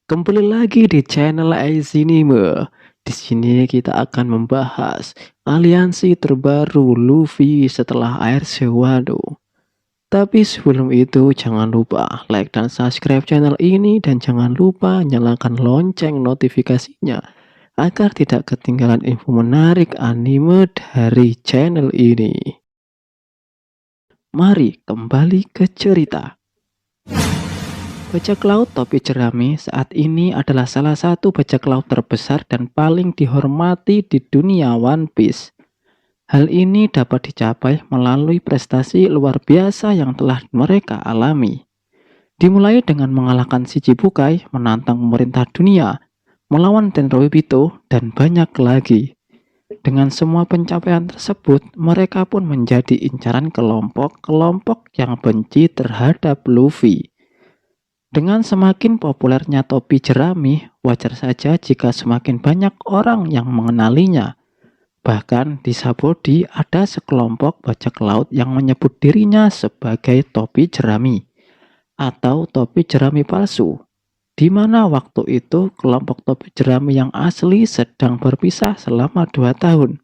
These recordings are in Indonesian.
Kembali lagi di channel Aizinime. Di sini kita akan membahas aliansi terbaru Luffy setelah Air Wano. Tapi sebelum itu jangan lupa like dan subscribe channel ini dan jangan lupa nyalakan lonceng notifikasinya agar tidak ketinggalan info menarik anime dari channel ini. Mari kembali ke cerita. Bajak laut topi jerami saat ini adalah salah satu bajak laut terbesar dan paling dihormati di dunia One Piece. Hal ini dapat dicapai melalui prestasi luar biasa yang telah mereka alami. Dimulai dengan mengalahkan Shichibukai, menantang pemerintah dunia, melawan Tenryubito, dan banyak lagi. Dengan semua pencapaian tersebut, mereka pun menjadi incaran kelompok-kelompok yang benci terhadap Luffy. Dengan semakin populernya topi jerami, wajar saja jika semakin banyak orang yang mengenalinya. Bahkan di Sabaody ada sekelompok bajak laut yang menyebut dirinya sebagai topi jerami atau topi jerami palsu, di mana waktu itu kelompok topi jerami yang asli sedang berpisah selama 2 tahun.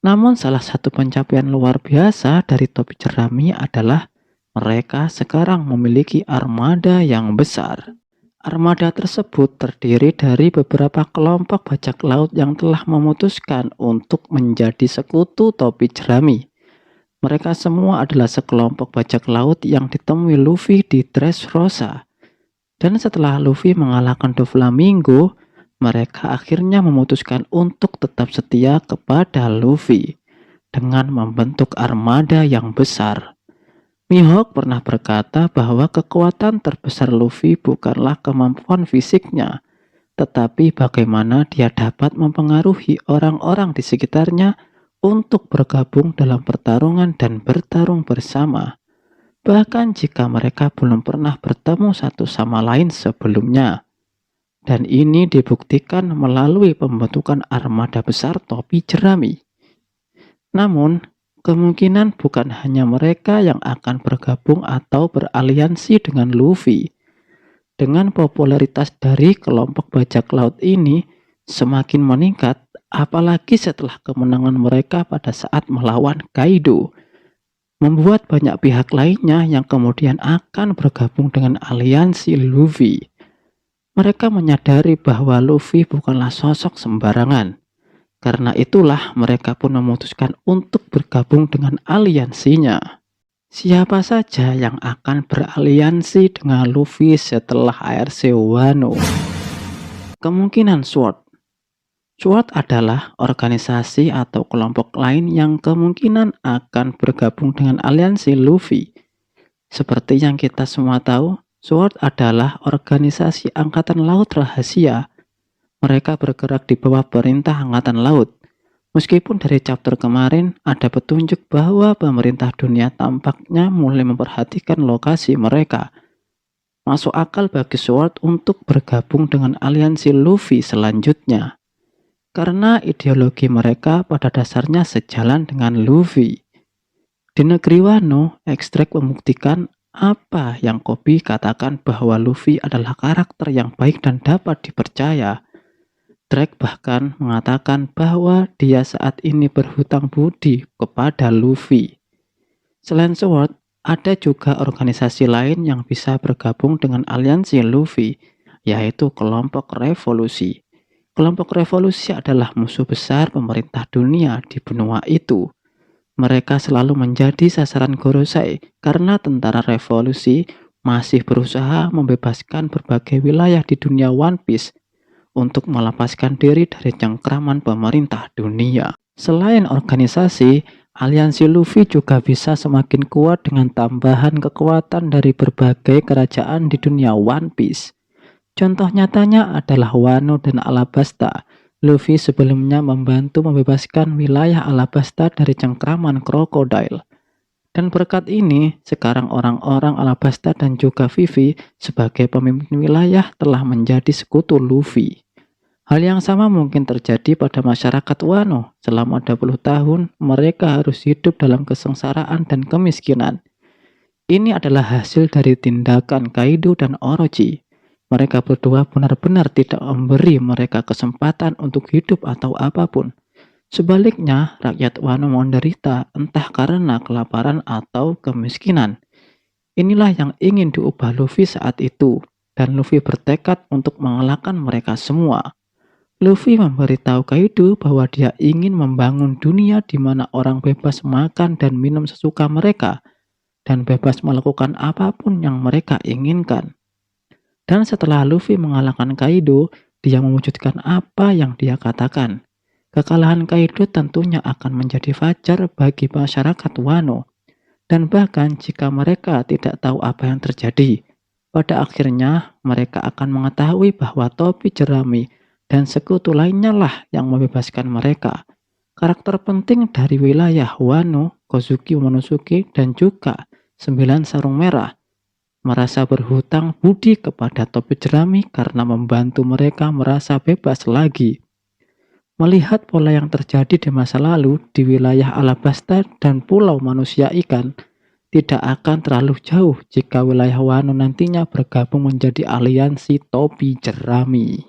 Namun salah satu pencapaian luar biasa dari topi jerami adalah mereka sekarang memiliki armada yang besar. Armada tersebut terdiri dari beberapa kelompok bajak laut yang telah memutuskan untuk menjadi sekutu topi jerami. Mereka semua adalah sekelompok bajak laut yang ditemui Luffy di Dressrosa. Dan setelah Luffy mengalahkan Doflamingo, mereka akhirnya memutuskan untuk tetap setia kepada Luffy dengan membentuk armada yang besar. Mihawk pernah berkata bahwa kekuatan terbesar Luffy bukanlah kemampuan fisiknya, tetapi bagaimana dia dapat mempengaruhi orang-orang di sekitarnya untuk bergabung dalam pertarungan dan bertarung bersama. Bahkan jika mereka belum pernah bertemu satu sama lain sebelumnya. Dan ini dibuktikan melalui pembentukan armada besar topi jerami. Namun, kemungkinan bukan hanya mereka yang akan bergabung atau beraliansi dengan Luffy. Dengan popularitas dari kelompok bajak laut ini semakin meningkat, apalagi setelah kemenangan mereka pada saat melawan Kaido, membuat banyak pihak lainnya yang kemudian akan bergabung dengan aliansi Luffy. Mereka menyadari bahwa Luffy bukanlah sosok sembarangan. Karena itulah mereka pun memutuskan untuk bergabung dengan aliansinya. Siapa saja yang akan beraliansi dengan Luffy setelah Air Wano? Kemungkinan Sword. Sword adalah organisasi atau kelompok lain yang kemungkinan akan bergabung dengan aliansi Luffy. Seperti yang kita semua tahu, Sword adalah organisasi angkatan laut rahasia. Mereka bergerak di bawah perintah Angkatan Laut. Meskipun dari chapter kemarin ada petunjuk bahwa pemerintah dunia tampaknya mulai memperhatikan lokasi mereka. Masuk akal bagi Sword untuk bergabung dengan aliansi Luffy selanjutnya. Karena ideologi mereka pada dasarnya sejalan dengan Luffy. Di negeri Wano, ekstrak membuktikan apa yang Koby katakan bahwa Luffy adalah karakter yang baik dan dapat dipercaya. Drake bahkan mengatakan bahwa dia saat ini berhutang budi kepada Luffy. Selain Sword, ada juga organisasi lain yang bisa bergabung dengan aliansi Luffy, yaitu kelompok revolusi. Kelompok revolusi adalah musuh besar pemerintah dunia di benua itu. Mereka selalu menjadi sasaran Gorosei karena tentara revolusi masih berusaha membebaskan berbagai wilayah di dunia One Piece untuk melepaskan diri dari cengkraman pemerintah dunia. Selain organisasi, aliansi Luffy juga bisa semakin kuat dengan tambahan kekuatan dari berbagai kerajaan di dunia One Piece. Contoh nyatanya adalah Wano dan Alabasta. Luffy sebelumnya membantu membebaskan wilayah Alabasta dari cengkraman krokodil. Dan berkat ini, sekarang orang-orang Alabasta dan juga Vivi sebagai pemimpin wilayah telah menjadi sekutu Luffy. Hal yang sama mungkin terjadi pada masyarakat Wano. Selama 20 tahun, mereka harus hidup dalam kesengsaraan dan kemiskinan. Ini adalah hasil dari tindakan Kaido dan Orochi. Mereka berdua benar-benar tidak memberi mereka kesempatan untuk hidup atau apapun. Sebaliknya, rakyat Wano menderita entah karena kelaparan atau kemiskinan. Inilah yang ingin diubah Luffy saat itu, dan Luffy bertekad untuk mengalahkan mereka semua. Luffy memberitahu Kaido bahwa dia ingin membangun dunia di mana orang bebas makan dan minum sesuka mereka, dan bebas melakukan apapun yang mereka inginkan. Dan setelah Luffy mengalahkan Kaido, dia mewujudkan apa yang dia katakan. Kekalahan Kaido tentunya akan menjadi fajar bagi masyarakat Wano. Dan bahkan jika mereka tidak tahu apa yang terjadi, pada akhirnya mereka akan mengetahui bahwa topi jerami dan sekutu lainnya lah yang membebaskan mereka. Karakter penting dari wilayah Wano, Kozuki Momonosuke, dan juga 9 Sarung Merah merasa berhutang budi kepada topi jerami karena membantu mereka merasa bebas lagi. Melihat pola yang terjadi di masa lalu di wilayah Alabasta dan Pulau Manusia Ikan, tidak akan terlalu jauh jika wilayah Wano nantinya bergabung menjadi aliansi topi jerami.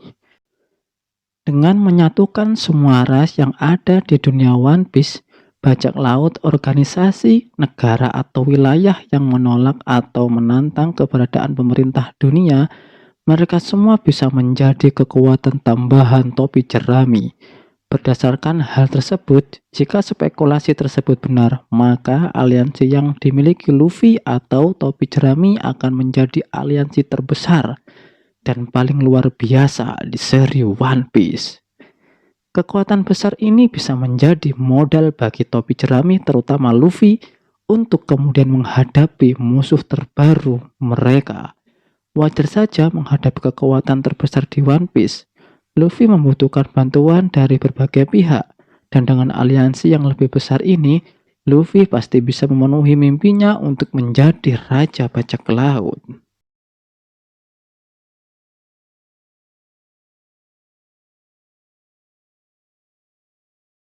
Dengan menyatukan semua ras yang ada di dunia One Piece, bajak laut, organisasi, negara atau wilayah yang menolak atau menantang keberadaan pemerintah dunia, mereka semua bisa menjadi kekuatan tambahan topi jerami. Berdasarkan hal tersebut, jika spekulasi tersebut benar, maka aliansi yang dimiliki Luffy atau topi jerami akan menjadi aliansi terbesar dan paling luar biasa di seri One Piece. Kekuatan besar ini bisa menjadi modal bagi topi jerami terutama Luffy untuk kemudian menghadapi musuh terbaru mereka. Wajar saja menghadapi kekuatan terbesar di One Piece. Luffy membutuhkan bantuan dari berbagai pihak, dan dengan aliansi yang lebih besar ini, Luffy pasti bisa memenuhi mimpinya untuk menjadi Raja Bajak Laut.